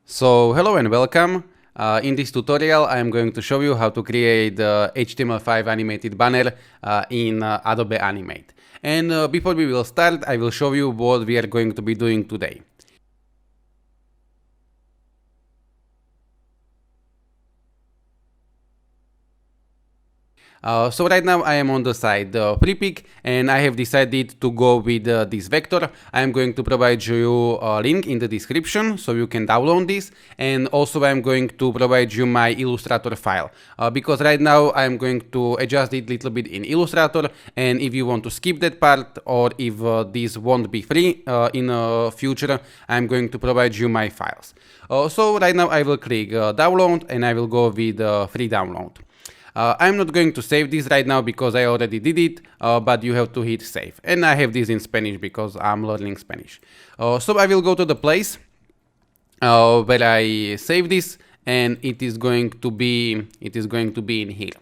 So hello and welcome. In this tutorial I am going to show you how to create the HTML5 animated banner in Adobe Animate. And before we will start, I will show you what we are going to be doing today. So right now I am on the site FreePic and I have decided to go with this vector. I am going to provide you a link in the description so you can download this, and also I am going to provide you my Illustrator file because right now I am going to adjust it a little bit in Illustrator, and if you want to skip that part or if this won't be free in future, I am going to provide you my files. So right now I will click download and I will go with free download. I'm not going to save this right now because I already did it, but you have to hit save. And I have this in Spanish because I'm learning Spanish. So I will go to the place where I save this, and it is going to be in here.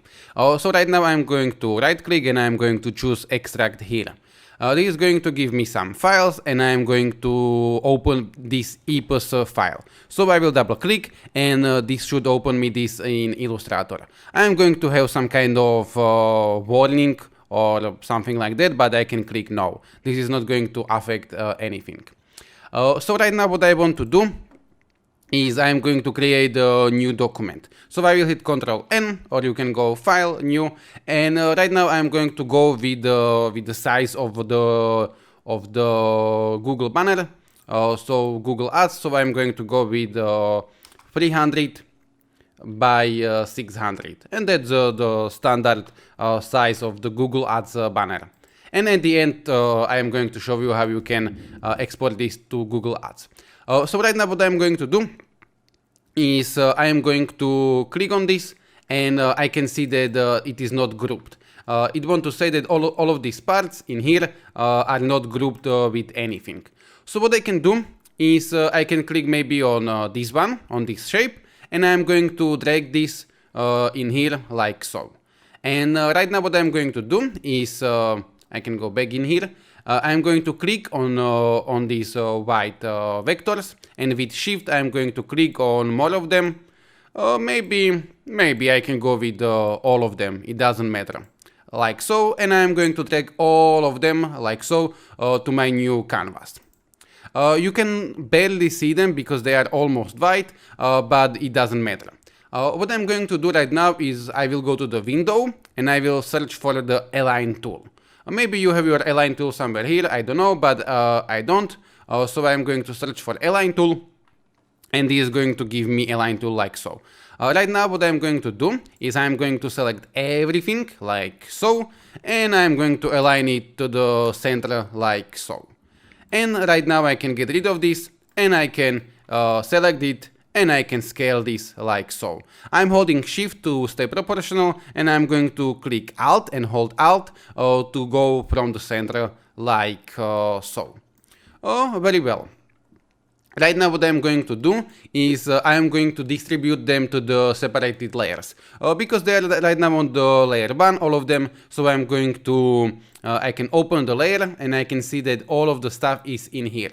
So right now I'm going to right click and I'm going to choose extract here. This is going to give me some files and I am going to open this EPUS file. So I will double click and this should open me this in Illustrator. I am going to have some kind of warning or something like that, but I can click no. This is not going to affect anything. So right now what I want to do is I'm going to create a new document. So I will hit Ctrl N, or you can go File, New, and right now I'm going to go with the size of the Google banner. So Google Ads. So I'm going to go with 300 by 600, and that's the standard size of the Google Ads banner. And at the end, I am going to show you how you can export this to Google Ads. So right now what I'm going to do is I am going to click on this, and I can see that it is not grouped. It wants to say that all of these parts in here are not grouped with anything. So what I can do is I can click maybe on this one, on this shape, and I'm going to drag this in here like so. And right now what I'm going to do is I can go back in here. I'm going to click on these white vectors, and with shift I'm going to click on more of them. Maybe I can go with all of them, it doesn't matter. Like so, and I'm going to drag all of them like so to my new canvas. You can barely see them because they are almost white, but it doesn't matter. What I'm going to do right now is I will go to the window and I will search for the align tool. Maybe you have your align tool somewhere here, I don't know, but I don't. So I'm going to search for align tool, and this is going to give me align tool like so. Right now what I'm going to do is I'm going to select everything like so, and I'm going to align it to the center like so. And right now I can get rid of this, and I can select it, and I can scale this like so. I'm holding shift to stay proportional, and I'm going to click alt and hold alt to go from the center like so. Very well. Right now what I'm going to do is I'm going to distribute them to the separated layers because they are right now on the layer 1, all of them. So I'm going to I can open the layer and I can see that all of the stuff is in here.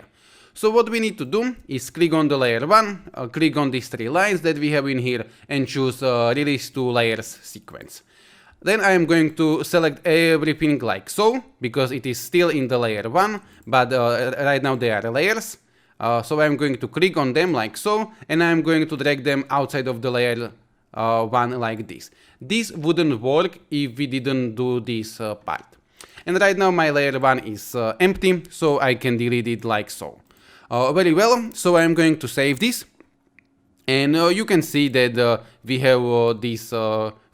So what we need to do is click on the layer 1, click on these 3 lines that we have in here, and choose release to layers sequence. Then I am going to select everything like so, because it is still in the layer 1, but right now they are layers. So I'm going to click on them like so, and I'm going to drag them outside of the layer 1 like this. This wouldn't work if we didn't do this part. And right now my layer 1 is empty, so I can delete it like so. Very well, so I'm going to save this, and you can see that we have these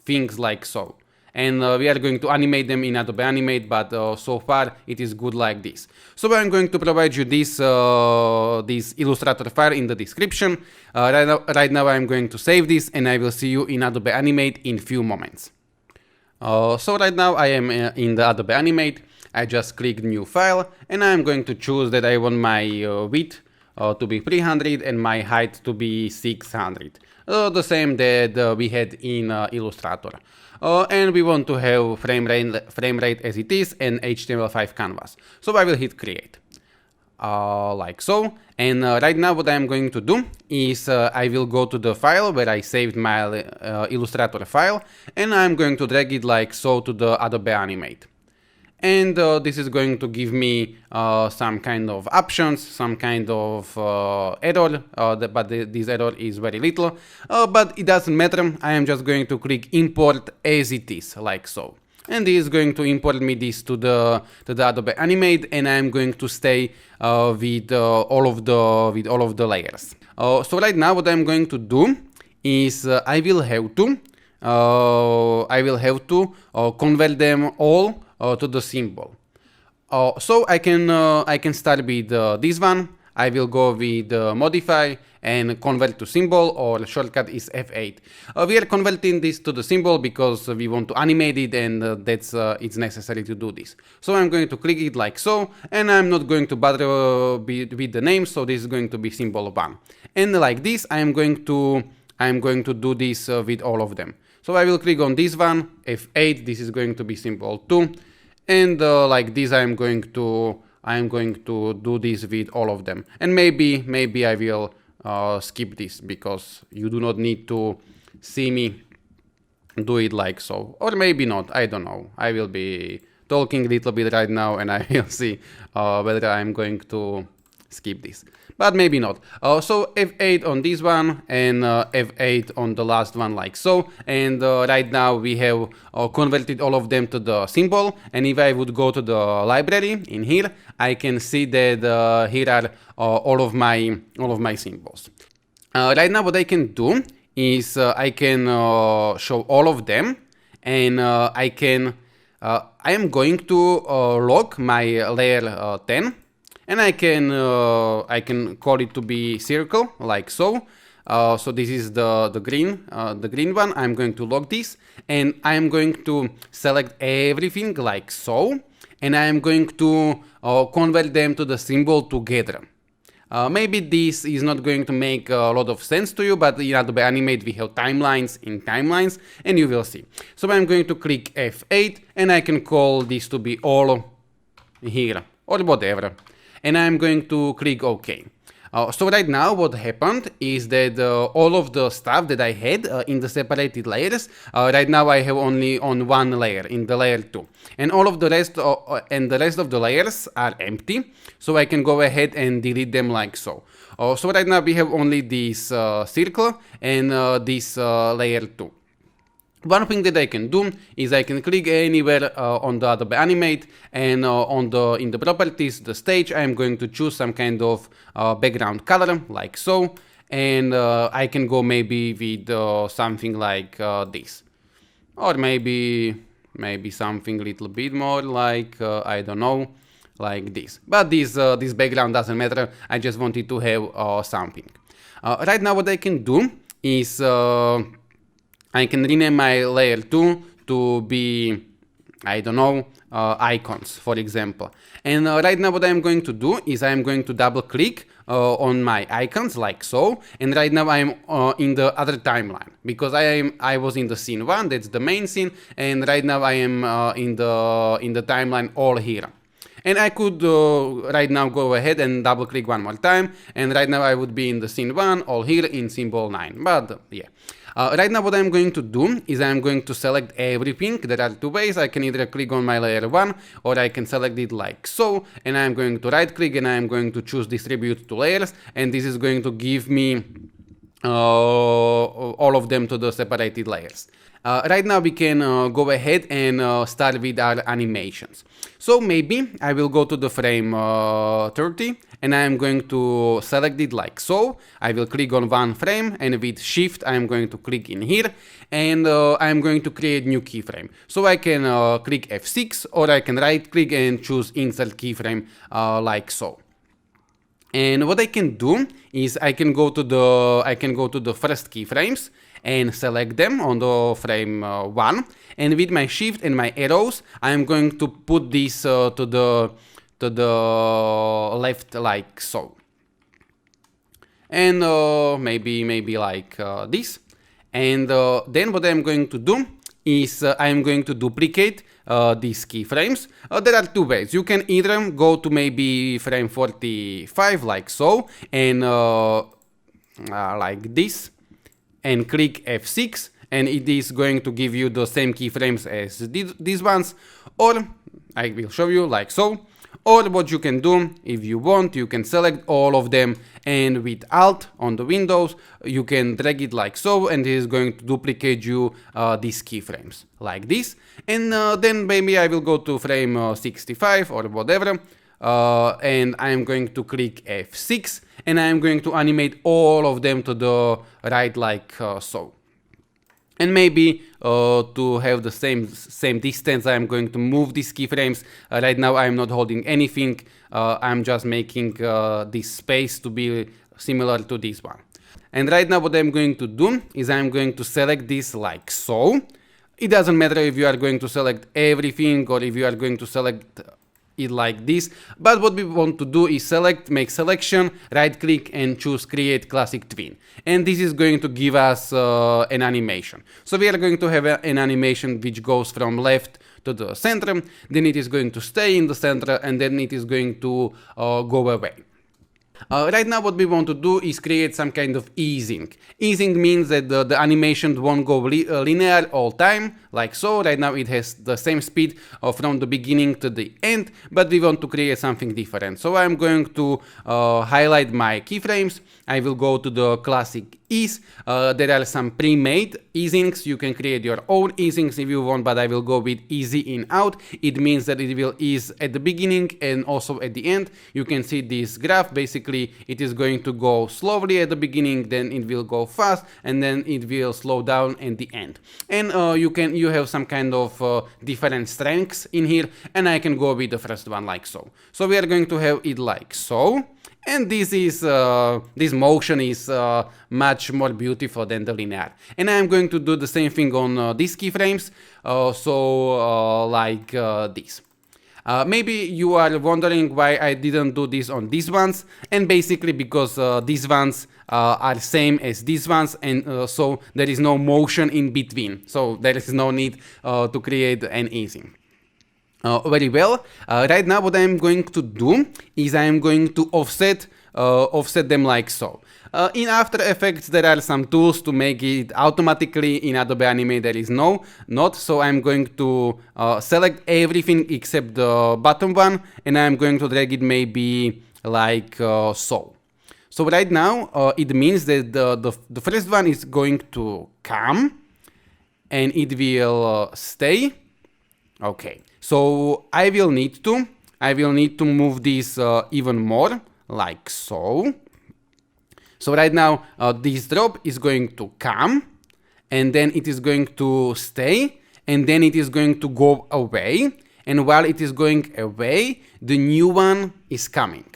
things like so. And we are going to animate them in Adobe Animate, but so far it is good like this. So I'm going to provide you this Illustrator file in the description. Right now I'm going to save this, and I will see you in Adobe Animate in few moments. So right now I am in the Adobe Animate. I just click new file, and I'm going to choose that I want my width to be 300 and my height to be 600. The same that we had in Illustrator. And we want to have frame rate as it is and HTML5 canvas. So I will hit create. like so. And right now what I'm going to do is I will go to the file where I saved my Illustrator file, and I'm going to drag it like so to the Adobe Animate. And this is going to give me some kind of options, some kind of error, but this error is very little, but it doesn't matter. I am just going to click import as it is, like so. And this is going to import me this to the Adobe Animate, and I'm going to stay with all of the layers. So right now what I'm going to do is I will have to convert them all to the symbol. So I can start with this one. I will go with modify and convert to symbol, or shortcut is F8. We are converting this to the symbol because we want to animate it, and it's necessary to do this. So I'm going to click it like so, and I'm not going to bother with the name, so this is going to be symbol 1. And like this, I'm going to do this with all of them. So I will click on this one, F8, this is going to be symbol 2, and like this I'm going to do this with all of them. And maybe I will skip this because you do not need to see me do it like so, or maybe not, I don't know. I will be talking a little bit right now, and I will see whether I'm going to skip this, but maybe not. So F8 on this one, and F8 on the last one, like so. And right now we have converted all of them to the symbol. And if I would go to the library in here, I can see that here are all of my symbols. Right now what I can do is I can show all of them, and I am going to log my layer 10. And I can call it to be circle, like so. So this is the green one. I'm going to log this, and I'm going to select everything like so, and I'm going to convert them to the symbol together. Maybe this is not going to make a lot of sense to you, but in Adobe Animate we have timelines in timelines, and you will see. So I'm going to click F8, and I can call this to be all here, or whatever. And I'm going to click OK. So right now what happened is that all of the stuff that I had in the separated layers, right now I have only on one layer, in the layer 2. And all of the rest of the layers are empty, so I can go ahead and delete them like so. So right now we have only this circle and this layer 2. One thing that I can do is I can click anywhere on the Adobe Animate, and in the properties, the stage, I am going to choose some kind of background color, like so, and I can go maybe with something like this, or maybe something a little bit more like I don't know, like this. But this background doesn't matter. I just wanted to have something. Right now, what I can do is I can rename my layer 2 to be, I don't know, icons, for example. And right now what I'm going to do is I'm going to double click on my icons, like so. And right now I'm in the other timeline, because I was in the scene 1, that's the main scene, and right now I am in the timeline all here. And I could right now go ahead and double click one more time, and right now I would be in the scene 1, all here in symbol 9, but yeah. Right now what I'm going to do is I'm going to select everything. There are two ways. I can either click on my layer 1, or I can select it like so, and I'm going to right click, and I'm going to choose distribute to layers, and this is going to give me all of them to the separated layers. Right now we can go ahead and start with our animations. So maybe I will go to the frame 30, and I'm going to select it like so. I will click on one frame, and with shift I'm going to click in here, and I'm going to create new keyframe. So I can click F6, or I can right click and choose insert keyframe like so. And what I can do is I can go to the first keyframes and select them on the frame 1, and with my shift and my arrows I'm going to put this to the left like so, and maybe like this. And then what I'm going to do is I'm going to duplicate these keyframes, there are two ways. You can either go to maybe frame 45 like so, and like this, and click F6, and it is going to give you the same keyframes as these ones, or I will show you like so. Or what you can do, if you want, you can select all of them, and with Alt on the Windows, you can drag it like so, and it is going to duplicate you these keyframes, like this. And then maybe I will go to frame 65 or whatever, and I'm going to click F6, and I'm going to animate all of them to the right like so. And maybe to have the same distance, I'm going to move these keyframes. Right now I'm not holding anything, I'm just making this space to be similar to this one. And right now what I'm going to do is I'm going to select this like so. It doesn't matter if you are going to select everything or if you are going to select it like this, but what we want to do is make selection, right click and choose create classic twin, and this is going to give us an animation. So we are going to have an animation which goes from left to the center, then it is going to stay in the center, and then it is going to go away. Right now what we want to do is create some kind of easing. Easing means that the animation won't go linear all time, like so. Right now it has the same speed from the beginning to the end, but we want to create something different. So I'm going to highlight my keyframes. I will go to the classic ease. There are some pre-made easings. You can create your own easings if you want, but I will go with easy in out. It means that it will ease at the beginning and also at the end. You can see this graph. Basically it is going to go slowly at the beginning, then it will go fast, and then it will slow down at the end. And you have some kind of different strengths in here, and I can go with the first one like so. So we are going to have it like so. And this motion is much more beautiful than the linear. And I'm going to do the same thing on these keyframes, like this. Maybe you are wondering why I didn't do this on these ones, and basically because these ones are same as these ones, and so there is no motion in between, so there is no need to create an easing. Very well. Right now what I'm going to do is I'm going to offset them like so. In After Effects there are some tools to make it automatically. In Adobe Animate there is not, so I'm going to select everything except the bottom one, and I'm going to drag it maybe like so. So right now it means that the first one is going to come and it will stay. Okay, so I will need to move this even more like so. So right now this drop is going to come, and then it is going to stay, and then it is going to go away, and while it is going away the new one is coming.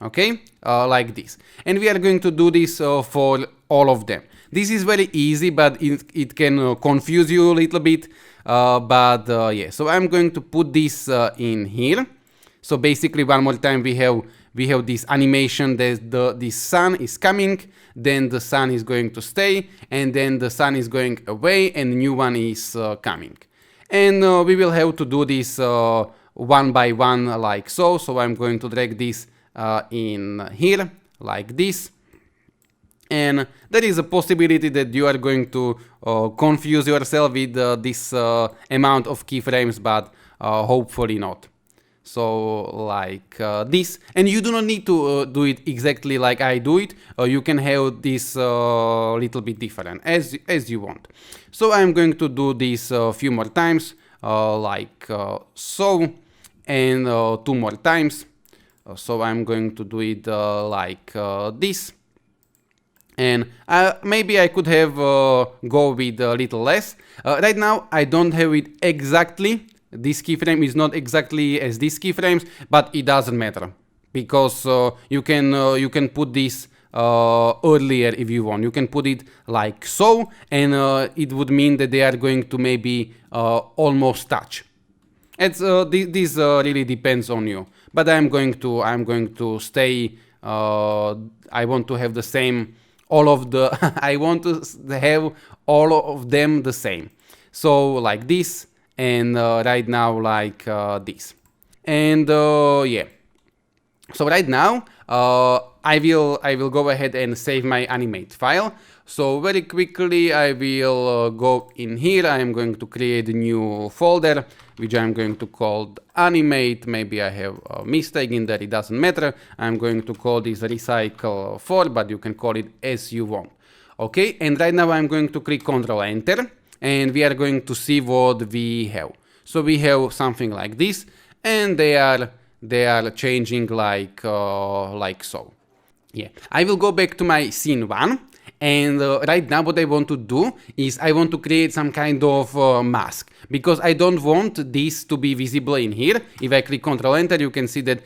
Okay, like this. And we are going to do this for all of them. This is very easy, but it can confuse you a little bit. Yeah, so I'm going to put this in here. So basically one more time we have this animation that the sun is coming, then the sun is going to stay, and then the sun is going away and the new one is coming. And we will have to do this one by one like so. So I'm going to drag this in here like this. And there is a possibility that you are going to confuse yourself with this amount of keyframes, but hopefully not. So like this, and you do not need to do it exactly like I do it. You can have this little bit different as you want. So I'm going to do this a few more times, like so, and 2 more times. So I'm going to do it like this. And maybe I could have go with a little less. Right now I don't have it exactly. This keyframe is not exactly as these keyframes, but it doesn't matter because you can put this earlier if you want. You can put it like so, and it would mean that they are going to maybe almost touch. It's this really depends on you. But I'm going to stay. I want to have the same. All of the I want to have all of them the same. So like this, and right now like this. And yeah, so right now I will go ahead and save my animate file. So very quickly I will go in here. I am going to create a new folder which I'm going to call animate. Maybe I have a mistake in there, it doesn't matter. I'm going to call this Recycle4, but you can call it as you want. Okay, and right now I'm going to click Ctrl Enter, and we are going to see what we have. So we have something like this, and they are changing like so. Yeah, I will go back to my scene 1, and right now what I want to do is I want to create some kind of mask, because I don't want this to be visible in here. If I click Ctrl Enter, you can see that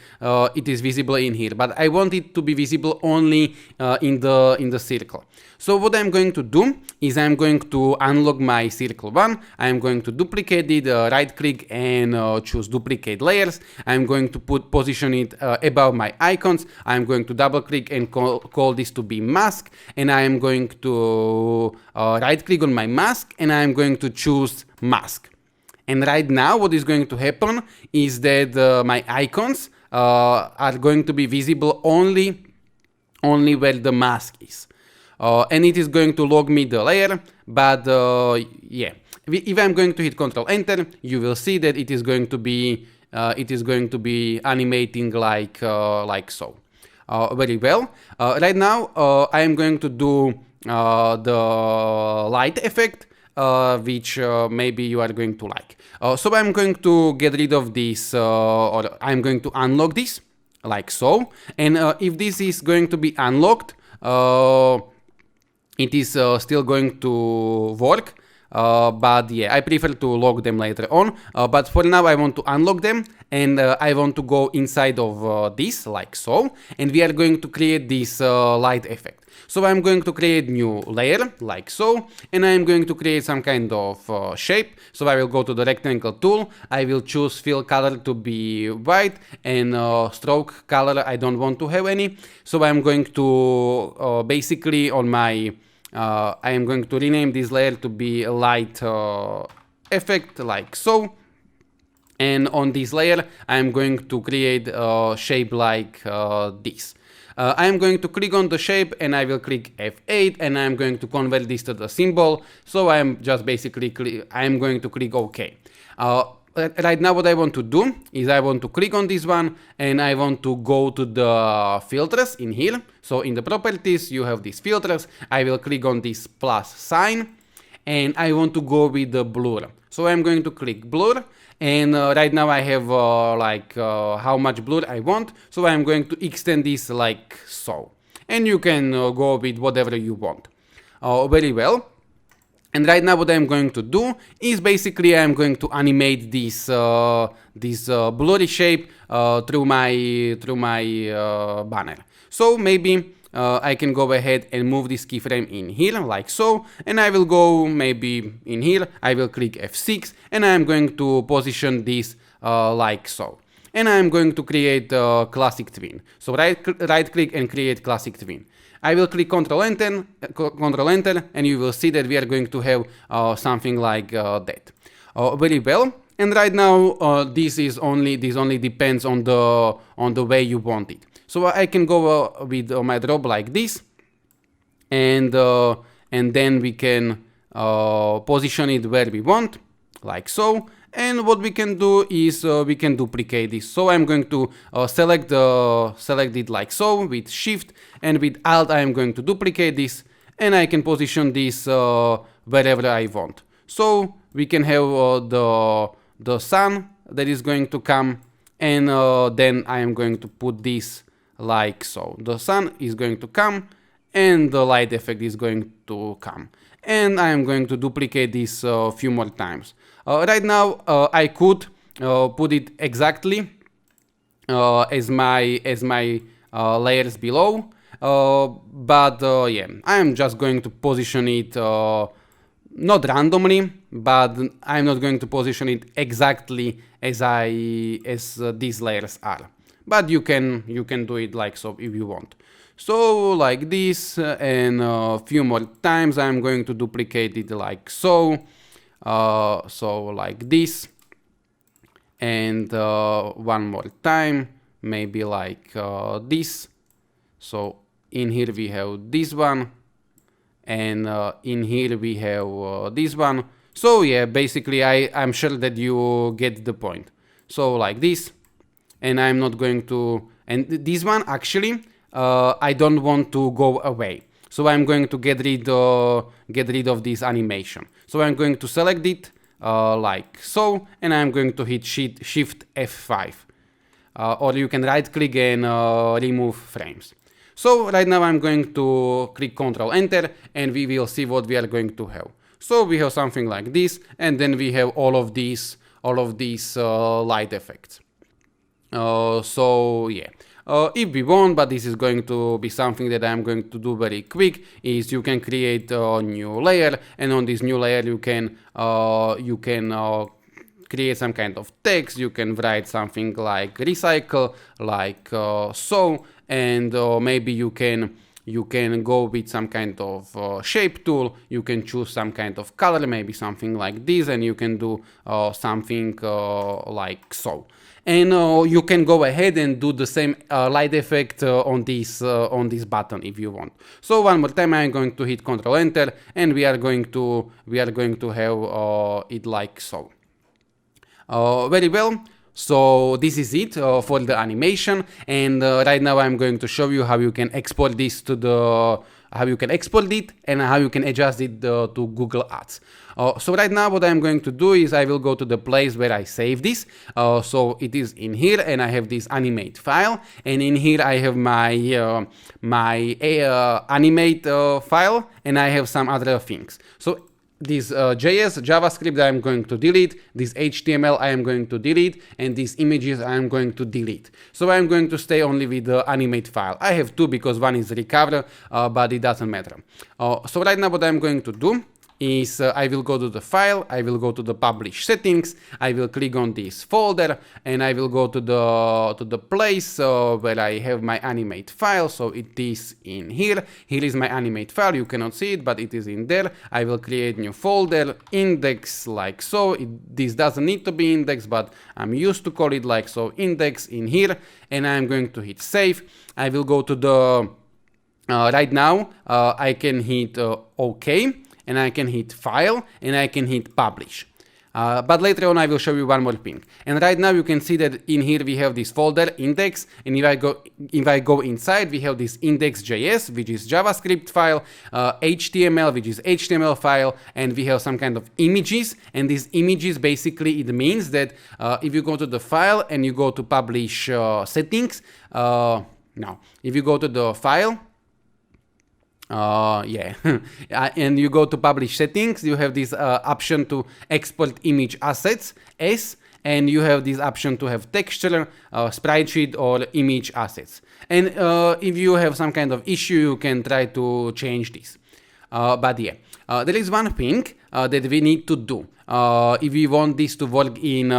it is visible in here, but I want it to be visible only in the circle. So what I'm going to do is I'm going to unlock my circle 1. I'm going to duplicate it, right click and choose duplicate layers. I'm going to position it above my icons. I'm going to double click and call this to be mask, and I'm going to right click on my mask, and I'm going to choose mask. And right now what is going to happen is that my icons are going to be visible only where the mask is. And it is going to log me the layer, but yeah, if I'm going to hit Ctrl Enter, you will see that it is going to be animating like so. Very well. Right now I am going to do the light effect, which maybe you are going to like. So I'm going to get rid of this, or I'm going to unlock this like so. And if this is going to be unlocked, it is still going to work, but yeah, I prefer to log them later on. But for now I want to unlock them, and I want to go inside of this like so, and we are going to create this light effect. So I'm going to create new layer like so, and I'm going to create some kind of shape. So I will go to the rectangle tool, I will choose fill color to be white, and stroke color I don't want to have any. So I'm going to basically on my I am going to rename this layer to be a light effect like so, and on this layer I am going to create a shape like this. I am going to click on the shape, and I will click F8, and I am going to convert this to the symbol. So I am just basically I am going to click OK. Right now what I want to do is I want to click on this one, and I want to go to the filters in here. So in the properties you have these filters. I will click on this plus sign, and I want to go with the blur. So I'm going to click blur, and right now I have how much blur I want. So I'm going to extend this like so, and you can go with whatever you want. Very well. And right now what I'm going to do is basically I'm going to animate this blurry shape through my banner. So maybe I can go ahead and move this keyframe in here like so, and I will go maybe in here. I will click F6, and I'm going to position this like so. And I'm going to create a classic twin. So right click and create classic twin. I will click Ctrl Enter, and you will see that we are going to have something like that. Very well. And right now this only depends on the way you want it. So I can go with my drop like this, and then we can position it where we want, like so. And what we can do is we can duplicate this. So I'm going to select it like so with Shift, and with Alt I am going to duplicate this, and I can position this wherever I want. So we can have the sun that is going to come, and then I am going to put this like so. The sun is going to come, and the light effect is going to come. And I am going to duplicate this a few more times. Right now I could put it exactly as my layers below, but yeah, I am just going to position it not randomly, but I'm not going to position it exactly as these layers are. But you can do it like so if you want. So like this, and a few more times I'm going to duplicate it like so. So like this, and one more time, maybe like this. So in here we have this one, and in here we have this one. So yeah, basically I'm sure that you get the point. So like this, and I'm not going to, and this one actually I don't want to go away. So I'm going to get rid of this animation. So I'm going to select it like so, and I'm going to hit Shift F5. Or you can right click and remove frames. So right now I'm going to click Ctrl Enter, and we will see what we are going to have. So we have something like this, and then we have all of these light effects. So yeah, if we want, but this is going to be something that I'm going to do very quick, is you can create a new layer, and on this new layer you can create some kind of text. You can write something like recycle, like so, and maybe you can go with some kind of shape tool. You can choose some kind of color, maybe something like this, and you can do something like so. And you can go ahead and do the same light effect on this button if you want. So one more time, I'm going to hit Ctrl Enter, and we are going to have it like so. Very well. So this is it for the animation, and right now I'm going to show you how you can export this to how you can export it and how you can adjust it to Google Ads. So right now what I'm going to do is I will go to the place where I save this. So it is in here, and I have this animate file, and in here I have my animate file, and I have some other things. So this JS, JavaScript I am going to delete, this HTML I am going to delete, and these images I am going to delete. So I am going to stay only with the animate file. I have two because one is recovered, but it doesn't matter. So right now what I'm going to do is I will go to the file, I will go to the publish settings, I will click on this folder, and I will go to the place where I have my animate file. So it is in here. Here is my animate file. You cannot see it, but it is in there. I will create new folder, index, like so. This doesn't need to be index, but I'm used to call it like so, index in here, and I'm going to hit save. I will go to the right now I can hit OK, and I can hit file, and I can hit publish. But later on I will show you one more thing. And right now you can see that in here we have this folder index, and if I go inside, we have this index.js, which is JavaScript file, HTML, which is HTML file, and we have some kind of images. And these images, basically it means that if you go to the file and you go to publish settings, if you go to the file, and you go to publish settings, you have this option to export image assets as, and you have this option to have texture, sprite sheet, or image assets. And if you have some kind of issue, you can try to change this. But yeah, there is one thing that we need to do if we want this to work in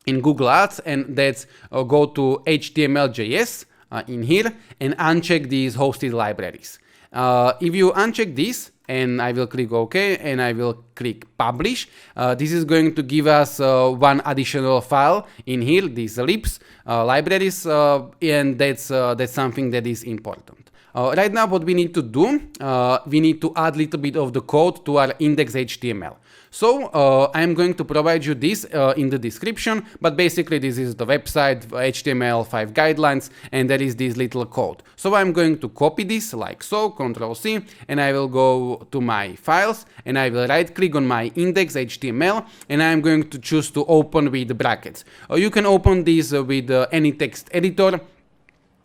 Google Ads, and that's go to HTML.js in here and uncheck these hosted libraries. If you uncheck this, and I will click OK, and I will click publish, this is going to give us one additional file in here, these libs libraries, and that's something that is important. Right now what we need to do, we need to add a little bit of the code to our index.html. So I'm going to provide you this in the description, but basically this is the website, HTML5 guidelines, and there is this little code. So I'm going to copy this like so, Ctrl C, and I will go to my files, and I will right click on my index.html, and I'm going to choose to open with brackets. You can open this with any text editor,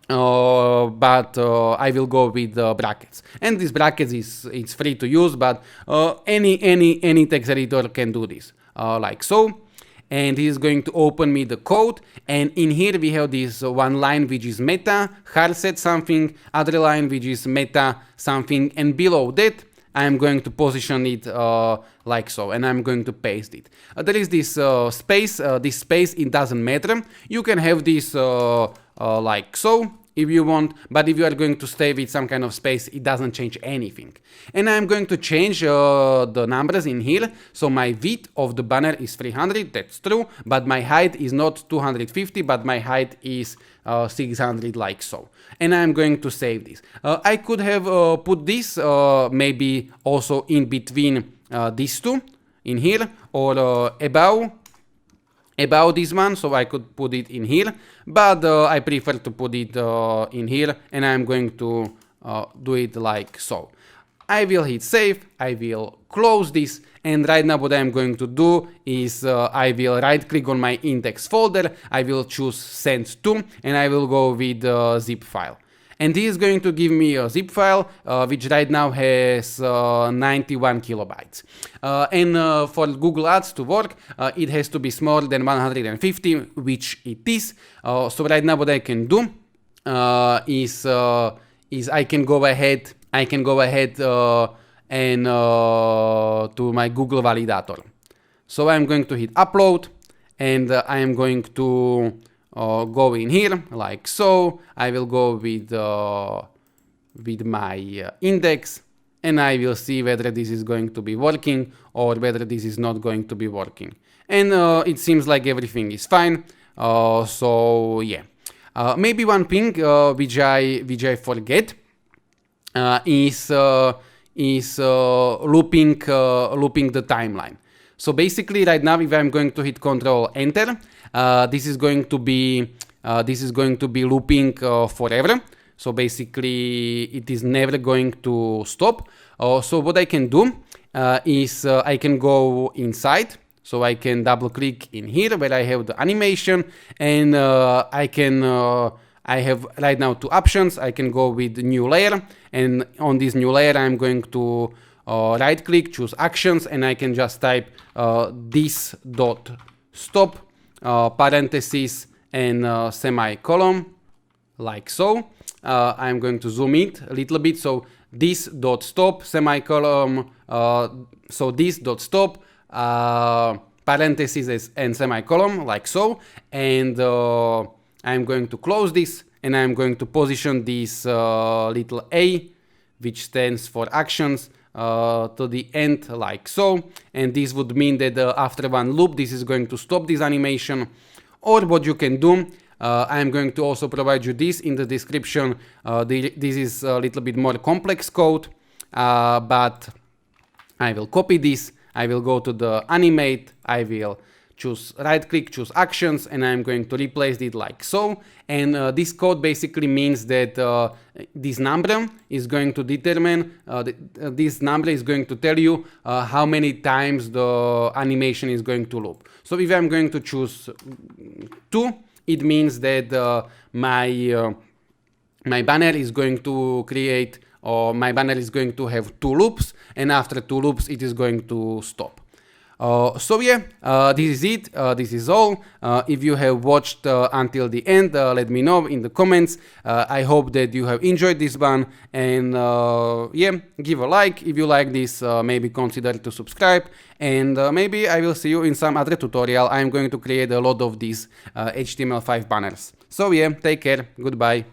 but I will go with brackets, and this brackets it's free to use, but any text editor can do this like so. And it is going to open me the code, and in here we have this one line which is meta hard set something, other line which is meta something, and below that I'm going to position it like so, and I'm going to paste it. There is this space, it doesn't matter. You can have this like so. if you want, but if you are going to stay with some kind of space, it doesn't change anything. And I'm going to change the numbers in here. So my width of the banner is 300, that's true, but my height is not 250, but my height is 600, like so. And I'm going to save this. I could have put this maybe also in between these two in here, or above this one, so I could put it in here, but I prefer to put it in here, and I'm going to do it like so. I will hit save, I will close this, and right now what I'm going to do is I will right click on my index folder, I will choose send to, and I will go with zip file. And this is going to give me a zip file, which right now has 91 kilobytes. And for Google Ads to work, it has to be smaller than 150, which it is. So right now what I can do is I can go ahead and to my Google validator. So I'm going to hit upload, and I am going to go in here like so. I will go with my index, and I will see whether this is going to be working or whether this is not going to be working. And it seems like everything is fine. So yeah, maybe one thing which I forget is looping the timeline. So basically right now, if I'm going to hit Control Enter, this is going to be looping forever. So basically it is never going to stop. So what I can do is I can go inside. So I can double click in here where I have the animation, and I have right now two options. I can go with new layer, and on this new layer I'm going to right click, choose actions, and I can just type this dot stop parentheses and semicolon, like so. I'm going to zoom it a little bit. So this dot stop semicolon, so this dot stop parentheses and semicolon, like so. And I'm going to close this, and I'm going to position this little A, which stands for actions, to the end, like so. And this would mean that after one loop, this is going to stop this animation. Or what you can do, I'm going to also provide you this in the description. This is a little bit more complex code, but I will copy this. I will go to the Animate, I will choose right click, choose actions, and I'm going to replace it like so. And this code basically means that this number is going to determine, this number is going to tell you how many times the animation is going to loop. So if I'm going to choose 2, it means that my banner is going to create, or my banner is going to have 2 loops, and after 2 loops it is going to stop. So yeah, this is it, this is all. If you have watched until the end, let me know in the comments. I hope that you have enjoyed this one, and yeah, give a like if you like this, maybe consider to subscribe, and maybe I will see you in some other tutorial. I'm going to create a lot of these HTML5 banners. So yeah, take care, goodbye.